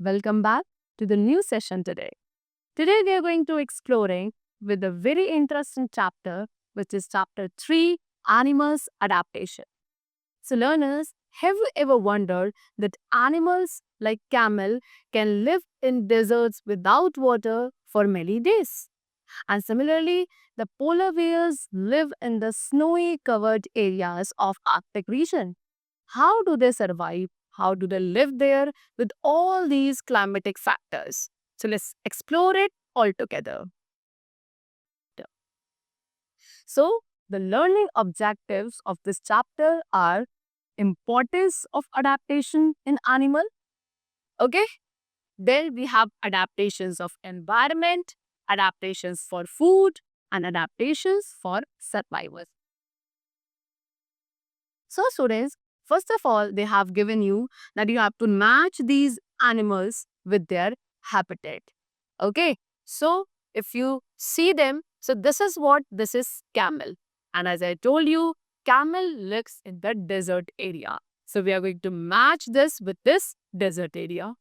Welcome back to the new session today. Today we are going to exploring with a very interesting chapter, which is chapter 3, Animals Adaptation. So learners, have you ever wondered that animals like camel can live in deserts without water for many days? And similarly, the polar bears live in the snowy covered areas of Arctic region. How do they survive? How do they live there with all these climatic factors? So let's explore it all together. So the learning objectives of this chapter are importance of adaptation in animal. Okay. Then we have adaptations of environment, adaptations for food, and adaptations for survival. So students, first of all, they have given you that you have to match these animals with their habitat. Okay. So if you see them, so this is camel. And as I told you, camel lives in the desert area. So we are going to match this with this desert area.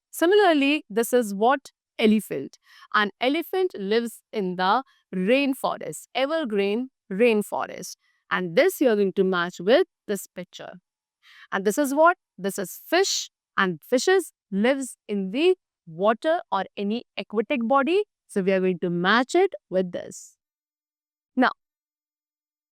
Similarly, this is what elephant. An elephant lives in the rainforest, evergreen rainforest. And this you're going to match with this picture. And this is what? This is fish. And fishes lives in the water or any aquatic body. So we are going to match it with this. Now,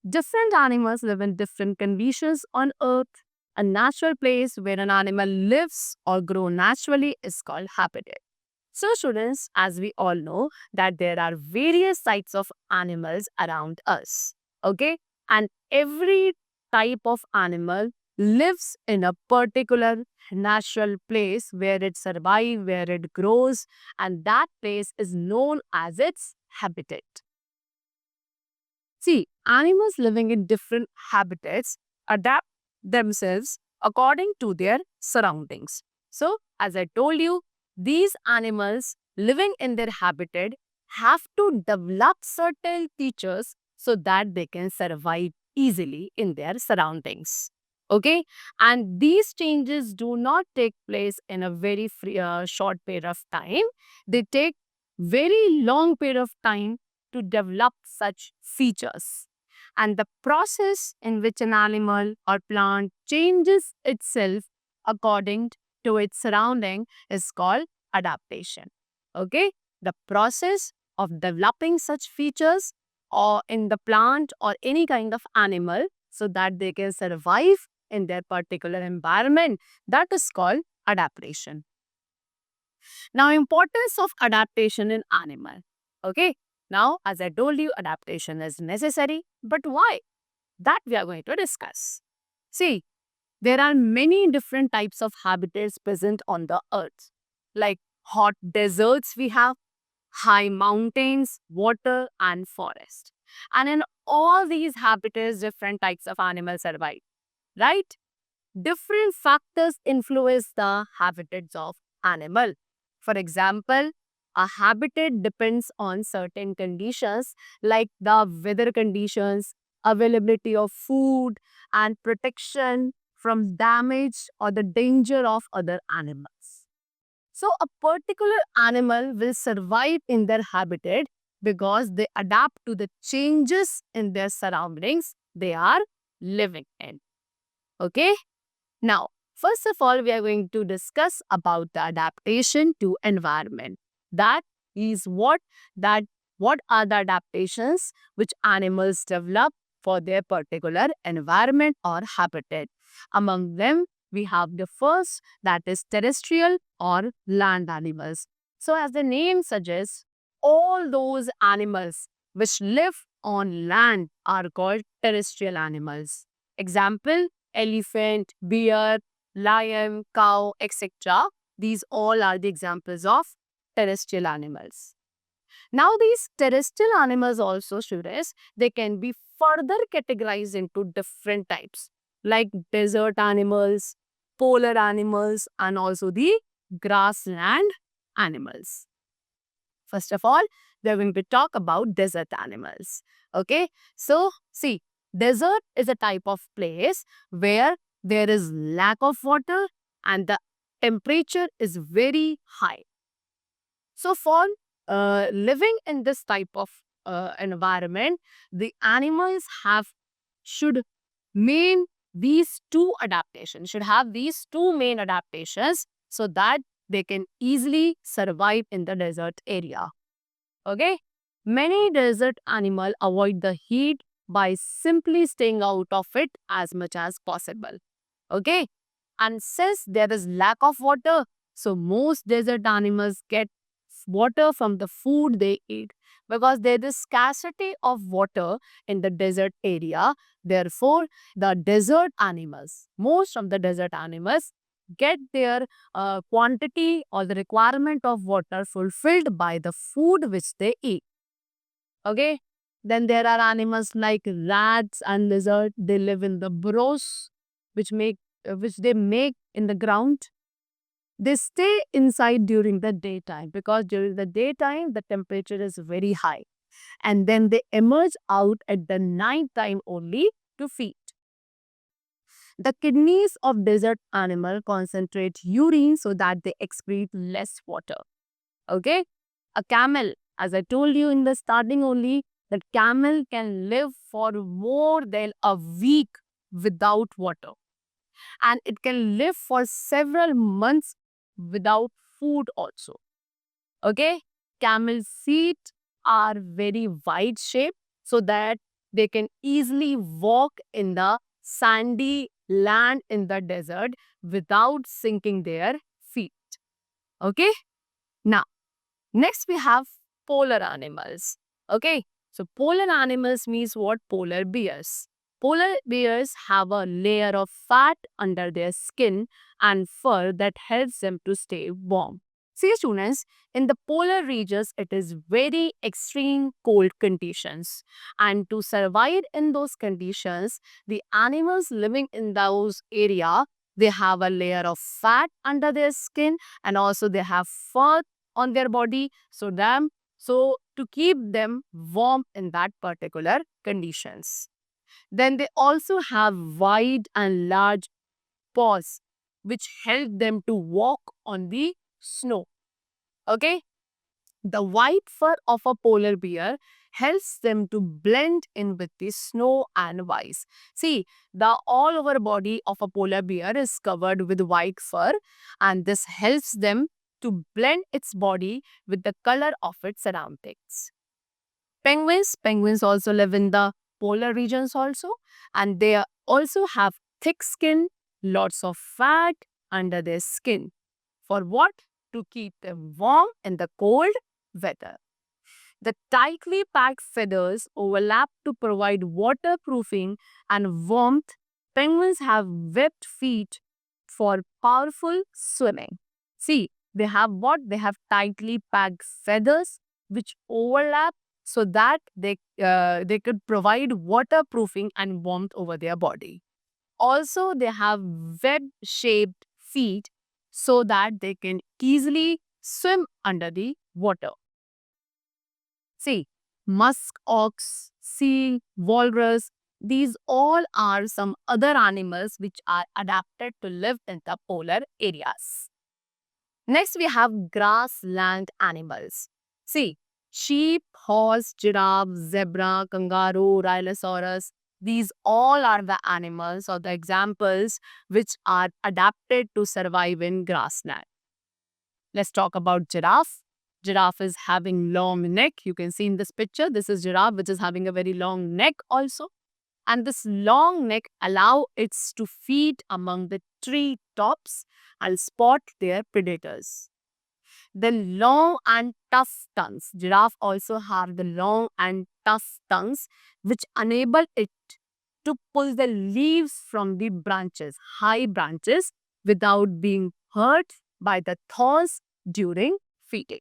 different animals live in different conditions on earth. A natural place where an animal lives or grow naturally is called habitat. So students, as we all know that there are various types of animals around us. Okay. And every type of animal lives in a particular natural place where it survives, where it grows, and that place is known as its habitat. See, animals living in different habitats adapt themselves according to their surroundings. So, as I told you, these animals living in their habitat have to develop certain features so that they can survive easily in their surroundings. Okay, and these changes do not take place in a very short period of time. They take very long period of time to develop such features. And the process in which an animal or plant changes itself according to its surrounding is called adaptation. Okay? The process of developing such features or in the plant or any kind of animal so that they can survive in their particular environment, that is called adaptation. Now, importance of adaptation in animal. Okay. Now, as I told you, adaptation is necessary, but why? That we are going to discuss. See, there are many different types of habitats present on the earth, like hot deserts we have, high mountains, water, and forest. And in all these habitats, different types of animals survive, right? Different factors influence the habitats of animal. For example, a habitat depends on certain conditions like the weather conditions, availability of food, and protection from damage or the danger of other animals. So, a particular animal will survive in their habitat because they adapt to the changes in their surroundings they are living in. Okay? Now, first of all, we are going to discuss about the adaptation to environment. That is what are the adaptations which animals develop for their particular environment or habitat. Among them, we have the first, that is terrestrial or land animals. So as the name suggests, all those animals which live on land are called terrestrial animals. Example, elephant, bear, lion, cow, etc. These all are the examples of terrestrial animals. Now, these terrestrial animals also, students, they can be further categorized into different types like desert animals, polar animals, and also the grassland animals. First of all, we are going to talk about desert animals. Okay, so see, desert is a type of place where there is lack of water and the temperature is very high. So for living in this type of environment, the animals should main these two adaptations, should have these two main adaptations so that they can easily survive in the desert area. Okay? Many desert animals avoid the heat by simply staying out of it as much as possible. Okay? And since there is lack of water, so most desert animals get water from the food they eat because there is scarcity of water in the desert area. Therefore, the desert animals, most of the desert animals, get their quantity or the requirement of water fulfilled by the food which they eat. Okay. Then there are animals like rats and lizards. They live in the burrows, which they make in the ground. They stay inside during the daytime because during the daytime the temperature is very high, and then they emerge out at the night time only to feed. The kidneys of desert animal concentrate urine so that they excrete less water. Okay? A camel, as I told you in the starting only, that camel can live for more than a week without water. And it can live for several months without food also. Okay? Camel's feet are very wide shaped so that they can easily walk in the sandy land in the desert without sinking their feet. Okay? Now, next we have polar animals. Okay? So polar animals means what? Polar bears. Polar bears have a layer of fat under their skin and fur that helps them to stay warm. See students, in the polar regions it is very extreme cold conditions, and to survive in those conditions the animals living in those area, they have a layer of fat under their skin and also they have fur on their body so to keep them warm in that particular conditions. Then they also have wide and large paws which help them to walk on the snow. Okay, the white fur of a polar bear helps them to blend in with the snow and ice. See, the all over body of a polar bear is covered with white fur, and this helps them to blend its body with the color of its surroundings. Penguins also live in the polar regions also, and also have thick skin, lots of fat under their skin. For what? To keep them warm in the cold weather. The tightly packed feathers overlap to provide waterproofing and warmth. Penguins have webbed feet for powerful swimming. See, they have what? They have tightly packed feathers which overlap so that they could provide waterproofing and warmth over their body. Also, they have web-shaped feet so that they can easily swim under the water. See, musk ox, seal, walrus, these all are some other animals which are adapted to live in the polar areas. Next, we have grassland animals. See, sheep, horse, giraffe, zebra, kangaroo, rhinoceros, these all are the animals or the examples which are adapted to survive in grassland. Let's talk about giraffe. Giraffe is having long neck. You can see in this picture, this is giraffe which is having a very long neck also. And this long neck allow it to feed among the tree tops and spot their predators. The long and tough tongues. Giraffe also have the long and tough tongues which enable it to pull the leaves from the branches, high branches, without being hurt by the thorns during feeding.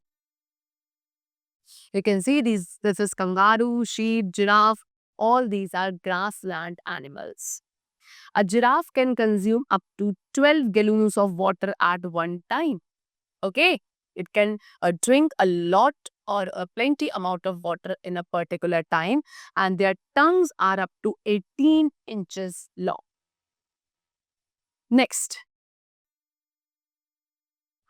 You can see this is kangaroo, sheep, giraffe, all these are grassland animals. A giraffe can consume up to 12 gallons of water at one time. Okay, it can drink a lot or a plenty amount of water in a particular time, and their tongues are up to 18 inches long. Next,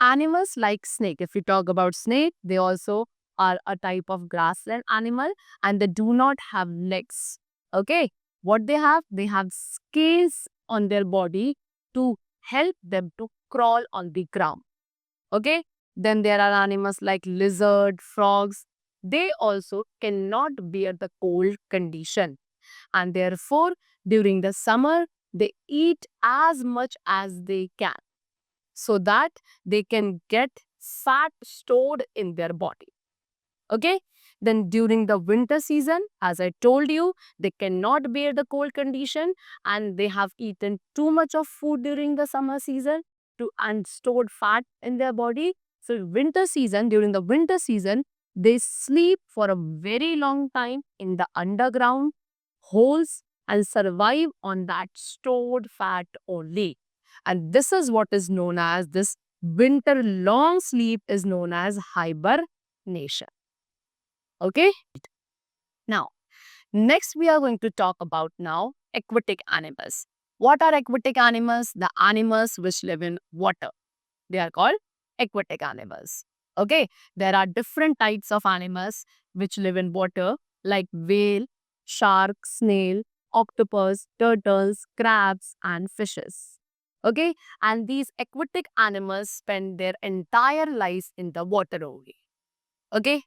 Animals like snake, if we talk about snake, they also are a type of grassland animal and they do not have legs. Okay. What they have scales on their body to help them to crawl on the ground. Okay. Then there are animals like lizard, frogs. They also cannot bear the cold condition. And therefore, during the summer, they eat as much as they can so that they can get fat stored in their body. Okay. Then during the winter season, as I told you, they cannot bear the cold condition and they have eaten too much of food during the summer season to and stored fat in their body. So winter season, during the winter season, they sleep for a very long time in the underground holes and survive on that stored fat only. And this is what is known as this winter long sleep is known as hibernation. Okay. Now, next we are going to talk about now aquatic animals. What are aquatic animals? The animals which live in water. They are called aquatic animals. Okay. There are different types of animals which live in water like whale, shark, snail, octopus, turtles, crabs and fishes. Okay. And these aquatic animals spend their entire lives in the water only. Okay.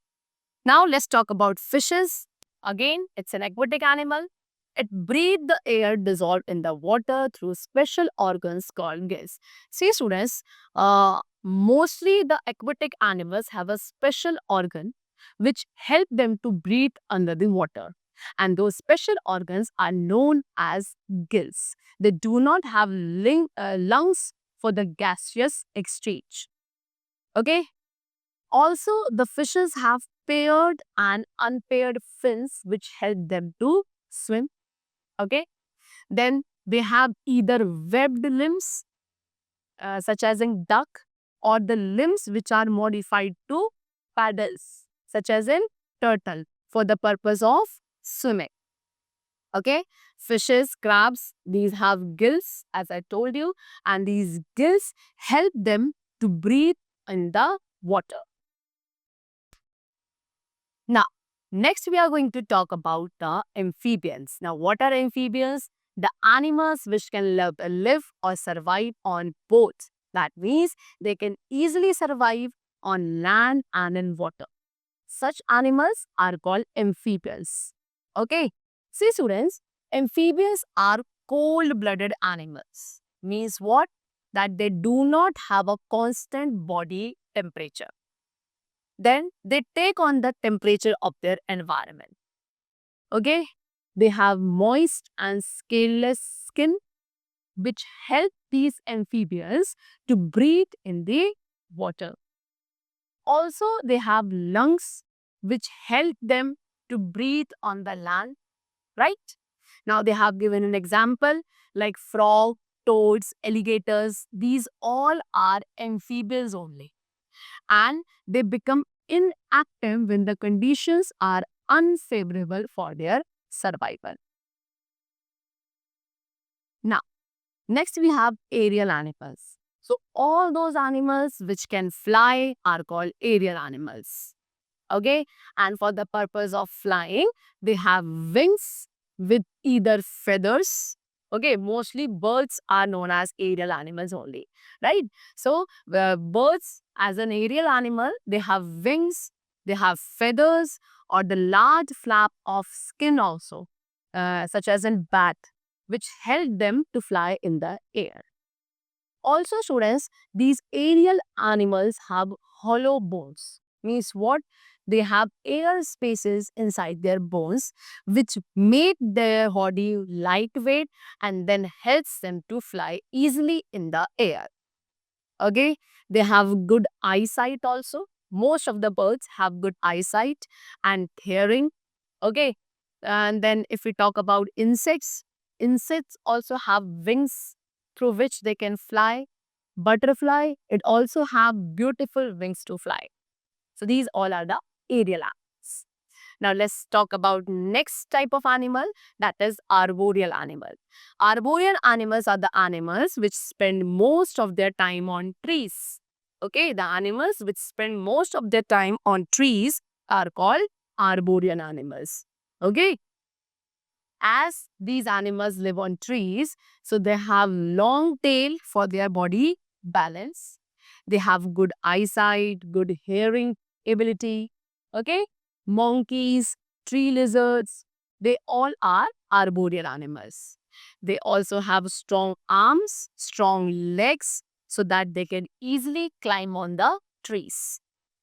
Now let's talk about fishes. Again, it's an aquatic animal. It breathes the air dissolved in the water through special organs called gills. See, students, mostly the aquatic animals have a special organ which help them to breathe under the water. And those special organs are known as gills. They do not have lungs for the gaseous exchange. Okay, also, the fishes have paired and unpaired fins which help them to swim. Okay. Then they have either webbed limbs, such as in duck, or the limbs which are modified to paddles, such as in turtle, for the purpose of swimming. Okay. Fishes, crabs, these have gills, as I told you, and these gills help them to breathe in the water. Now, next we are going to talk about the amphibians. Now, what are amphibians? The animals which can live or survive on both. That means they can easily survive on land and in water. Such animals are called amphibians. Okay. See, students, amphibians are cold-blooded animals. Means what? That they do not have a constant body temperature. Then they take on the temperature of their environment. Okay, they have moist and scaleless skin which help these amphibians to breathe in the water. Also, they have lungs which help them to breathe on the land, right? Now they have given an example like frog, toads, alligators. These all are amphibians only, and they become inactive when the conditions are unfavorable for their survival. Now, next we have aerial animals. So, all those animals which can fly are called aerial animals. Okay, and for the purpose of flying, they have wings with either feathers. Okay, mostly birds are known as aerial animals only, right? So birds as an aerial animal, they have wings, they have feathers, or the large flap of skin also, such as in bat, which help them to fly in the air. Also, students, these aerial animals have hollow bones. Means what? They have air spaces inside their bones, which make their body lightweight and then helps them to fly easily in the air. Okay, they have good eyesight also. Most of the birds have good eyesight and hearing. Okay, and then if we talk about insects, insects also have wings through which they can fly. Butterfly, it also have beautiful wings to fly. So these all are the aerial animals. Now let's talk about next type of animal, that is arboreal animal. Arboreal animals are the animals which spend most of their time on trees. Okay, the animals which spend most of their time on trees are called arboreal animals. Okay, as these animals live on trees, so they have long tail for their body balance. They have good eyesight, good hearing ability. Okay, monkeys, tree lizards, they all are arboreal animals. They also have strong arms, strong legs, so that they can easily climb on the trees.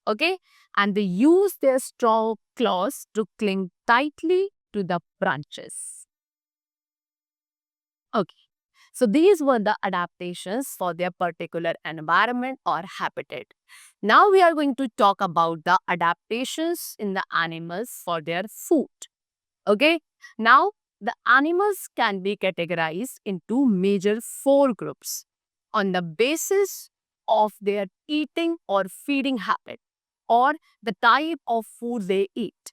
Okay, and they use their strong claws to cling tightly to the branches. Okay, so these were the adaptations for their particular environment or habitat. Now we are going to talk about the adaptations in the animals for their food. Okay, now the animals can be categorized into major four groups on the basis of their eating or feeding habit or the type of food they eat.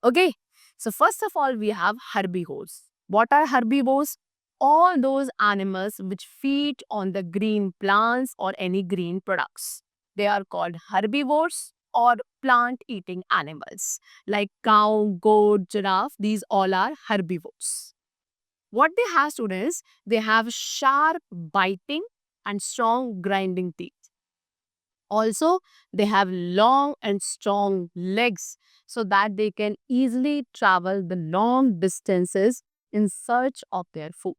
Okay, so first of all, we have herbivores. What are herbivores? All those animals which feed on the green plants or any green products. They are called herbivores or plant eating animals like cow, goat, giraffe. These all are herbivores. What they have, students, they have sharp biting and strong grinding teeth. Also, they have long and strong legs so that they can easily travel the long distances in search of their food.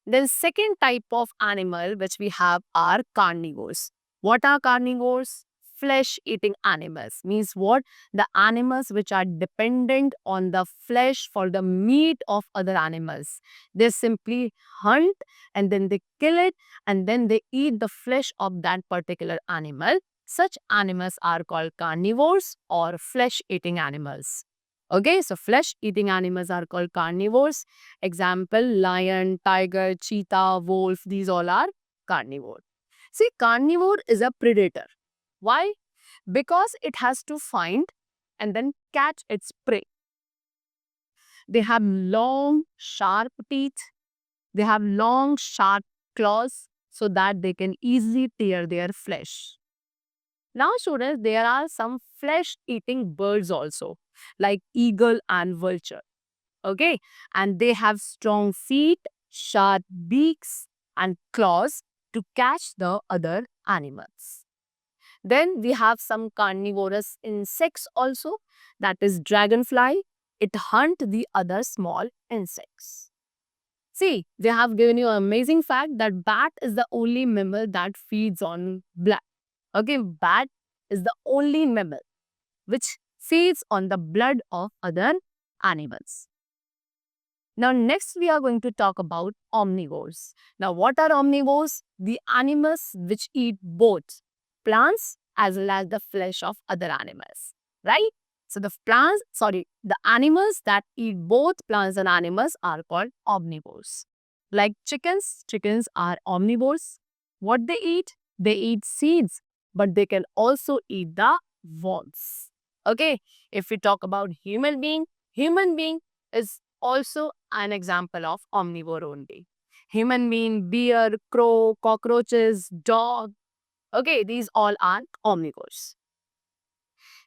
Then second type of animal which we have are carnivores. What are carnivores? Flesh eating animals. Means what? The animals which are dependent on the flesh for the meat of other animals. They simply hunt and then they kill it and then they eat the flesh of that particular animal. Such animals are called carnivores or flesh eating animals. Okay, so flesh eating animals are called carnivores. Example, lion, tiger, cheetah, wolf, these all are carnivore. See, carnivore is a predator. Why? Because it has to find and then catch its prey. They have long, sharp teeth. They have long, sharp claws so that they can easily tear their flesh. Now, students, there are some flesh-eating birds also, like eagle and vulture. Okay, and they have strong feet, sharp beaks and claws to catch the other animals. Then we have some carnivorous insects also, that is dragonfly. It hunt the other small insects. See, they have given you an amazing fact that bat is the only mammal that feeds on blood. Okay, bat is the only mammal which feeds on the blood of other animals. Now, next we are going to talk about omnivores. Now, what are omnivores? The animals which eat both plants as well as the flesh of other animals, right? So, the animals that eat both plants and animals are called omnivores. Like chickens are omnivores. What they eat? They eat seeds, but they can also eat the worms. Okay, if we talk about human being is also an example of omnivore only. Human being, bear, crow, cockroaches, dog. Okay, these all are omnivores.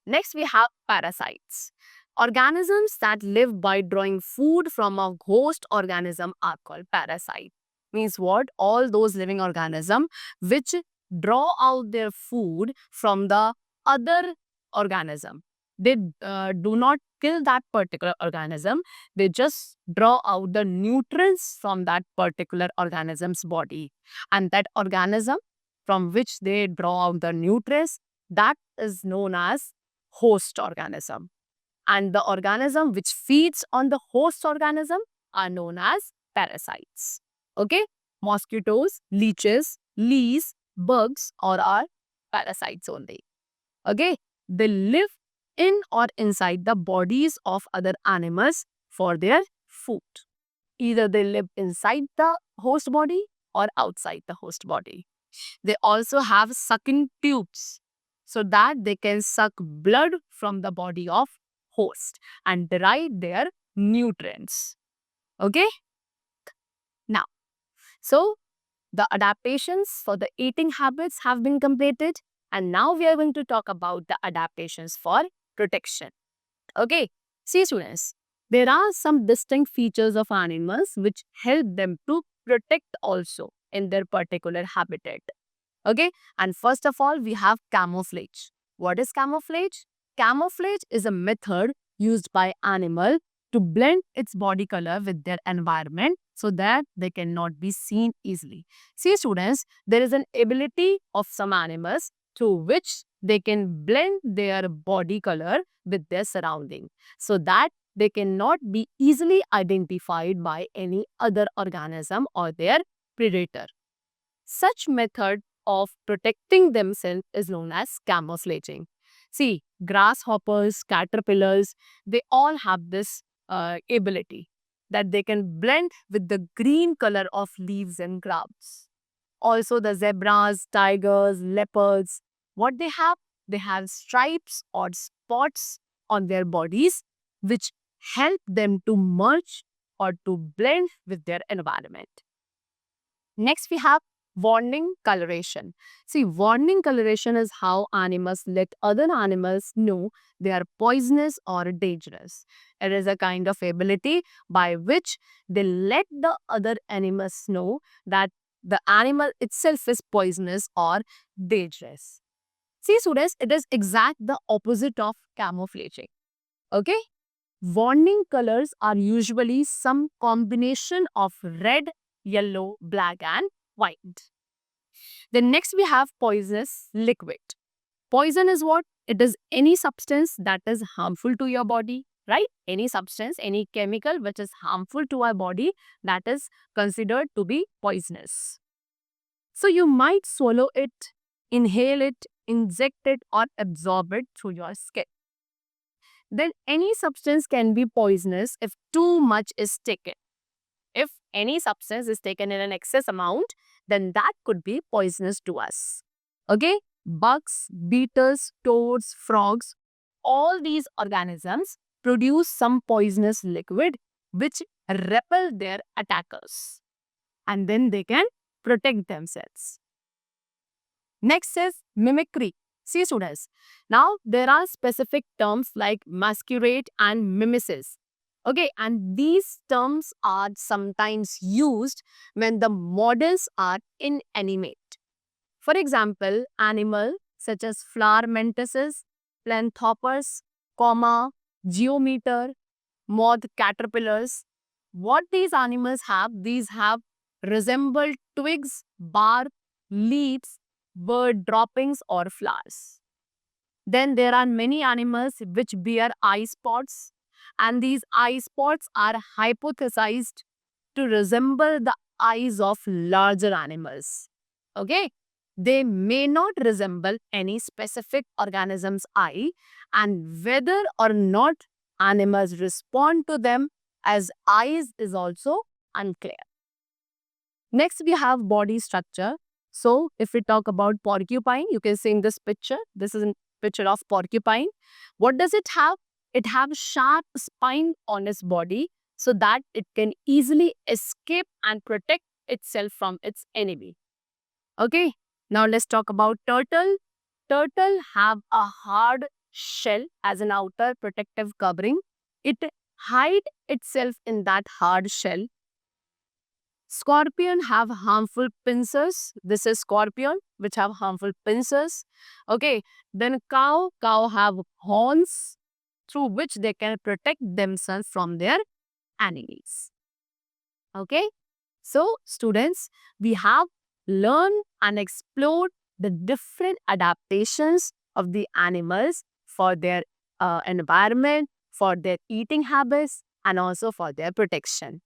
Next, we have parasites. Organisms that live by drawing food from a host organism are called parasite. Means what? All those living organisms which draw out their food from the other organism. They do not kill that particular organism. They just draw out the nutrients from that particular organism's body. And that organism from which they draw out the nutrients, that is known as host organism. And the organism which feeds on the host organism are known as parasites. Okay? Mosquitoes, leeches, fleas, bugs or are parasites only. Okay? They live in or inside the bodies of other animals for their food. Either they live inside the host body or outside the host body. They also have sucking tubes so that they can suck blood from the body of host and derive their nutrients. Okay? Now, so the adaptations for the eating habits have been completed, and now we are going to talk about the adaptations for protection. Okay, see students, there are some distinct features of animals which help them to protect also in their particular habitat. Okay, and first of all, we have camouflage. What is camouflage? Camouflage is a method used by animal to blend its body color with their environment so that they cannot be seen easily. See students, there is an ability of some animals through which they can blend their body color with their surrounding so that they cannot be easily identified by any other organism or their predator. Such method of protecting themselves is known as camouflaging. See, grasshoppers, caterpillars, they all have this ability that they can blend with the green color of leaves and grasses. Also, the zebras, tigers, leopards, what they have? They have stripes or spots on their bodies which help them to merge or to blend with their environment. Next, we have warning coloration. See, warning coloration is how animals let other animals know they are poisonous or dangerous. It is a kind of ability by which they let the other animals know that the animal itself is poisonous or dangerous. See, students, it is exact the opposite of camouflaging. Okay? Warning colors are usually some combination of red, yellow, black, and white. Then next we have poisonous liquid. Poison is what? It is any substance that is harmful to your body, right? Any substance, any chemical which is harmful to our body, that is considered to be poisonous. So you might swallow it, inhale it, inject it, or absorb it through your skin. Then any substance can be poisonous if too much is taken. If any substance is taken in an excess amount, then that could be poisonous to us. Okay? Bugs, beetles, toads, frogs, all these organisms produce some poisonous liquid which repel their attackers. And then they can protect themselves. Next is mimicry. See students, now there are specific terms like masquerade and mimesis. Okay, and these terms are sometimes used when the models are inanimate. For example, animal such as flower mantises, planthopers, comma, geometer, moth caterpillars. What these animals have? These have resembled twigs, bark, leaves, bird droppings or flowers. Then there are many animals which bear eye spots, and these eye spots are hypothesized to resemble the eyes of larger animals. Okay? They may not resemble any specific organism's eye, and whether or not animals respond to them as eyes is also unclear. Next, we have body structure. So, if we talk about porcupine, you can see in this picture, this is a picture of porcupine. What does it have? It have sharp spine on its body so that it can easily escape and protect itself from its enemy. Okay, now let's talk about turtle. Turtle have a hard shell as an outer protective covering. It hide itself in that hard shell. Scorpion have harmful pincers. This is scorpion which have harmful pincers. Okay, then cow have horns through which they can protect themselves from their enemies. Okay, so students, we have learned and explored the different adaptations of the animals for their environment, for their eating habits, and also for their protection.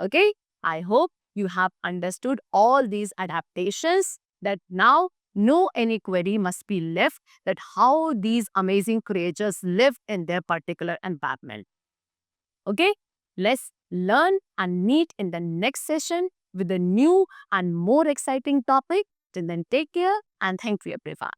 Okay, I hope you have understood all these adaptations, that now no any query must be left that how these amazing creatures live in their particular environment. Okay, let's learn and meet in the next session with a new and more exciting topic. Till then, take care and thank you everyone.